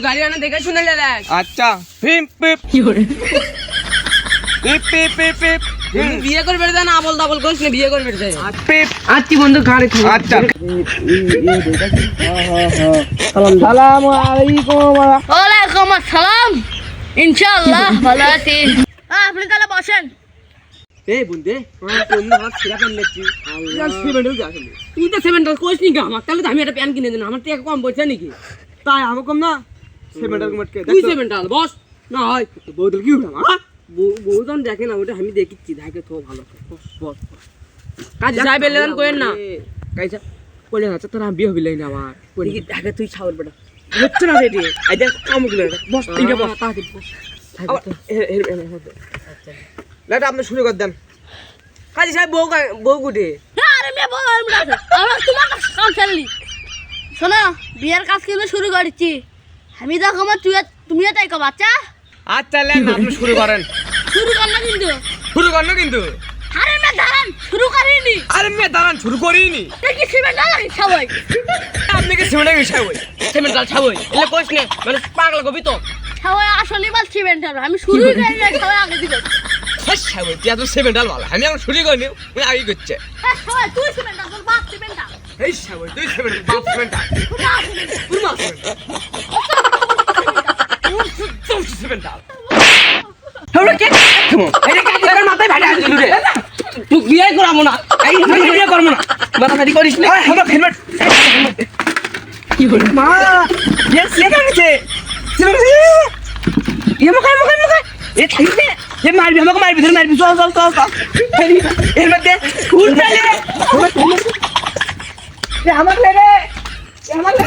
গাড়ি আনা দেখে শুনে লে দেখ। আচ্ছা পিপ পিপ পিপ পিপ পিপ পিপ বিয়ে করবে না আবল দাবল করিস না, বিয়ে করবে পিপ। আচ্ছা বন্ধু গাড়ি আচ্ছা সালাম আলাইকুম। ওয়ালাইকুম আসসালাম। ইনশাআল্লাহ ভালো আছি। আপনি তাহলে বসেন। এই বন্ধু কোন হাত ছিড়া পেন লেছি আর সেভেন্টাল কি আসলে তুই তো সেভেন্টাল কোচ নি গা আমার, তাহলে তো আমি একটা প্যান কিনে দেন, আমার টাকা কম পয়সা নাকি? তাই আমার কম না সেভেন্টাল মটকে তুই সেভেন্টাল বস না হয় বউদল কি উঠা বউজন দেখে না, ওটা আমি দেখিচ্ছি, দেখে তো ভালো বস বস কাজ যাই বেলেন কোয়েন না কাইছা কোলে আছে তোর আমি বিয়ে হবিলাই না আমার কোলে দেখে তুই ছাওর বেটা হচ্ছে না রেডি আই দেখ কাম গুলো বস তিনটা বস তাকে বস আচ্ছা লেট আপনি শুরু করে দেন। কাজী সাহেব বউ গুটে আরে মে বল আমরা তোমার কাম চাললি। শোনো, বিয়ের কাজ কিন্তু শুরু করেছি আমি। দেখো আমার তুমিও তাই কো বাচ্চা। আচ্ছা লেন আপনি শুরু করেন। শুরু কর না কিন্তু। শুরু করনো কিন্তু। আরে মে দাঁড়ান, শুরু করিনি। আরে মে দাঁড়ান, শুরু করিনি। দেখি সিমেন্ট লাগি সবাই। আপনি কি সিমেন্ট মিশাই বই? সেমেন্টাল ছাবই এলে কোচ নে মানে পাগল কবি তো সবাই আসলে বাল সিমেন্ট আমি শুরু করি না, সবাই আগে দিবে। হাস ছাবই তুই এত সেভেন্টাল ভালো, আমি এখন শুরু করিনি, আমি আগে করছে। হ্যাঁ সবাই তুই সিমেন্ট তোর বাপ সিমেন্ট। এই ছাবই তুই সেভেন্টাল বাপ সেভেন্টাল পুরো সেভেন্টাল। তোমরা কে তুমি এই কাজী করে মাথায় ভাড়া আছে রে তুই বিয়ে করাবো না, এই বিয়ে করব না, মাথা ভাড়ি করিস না। আমার হেলমেট কি হলো মা ये सेट আছে ये मका ये थाइले ये मार भी हमको मार भी धर मार भी चल चल चल हेलमेट दे उठ ले ये हमक ले रे ये हमक ले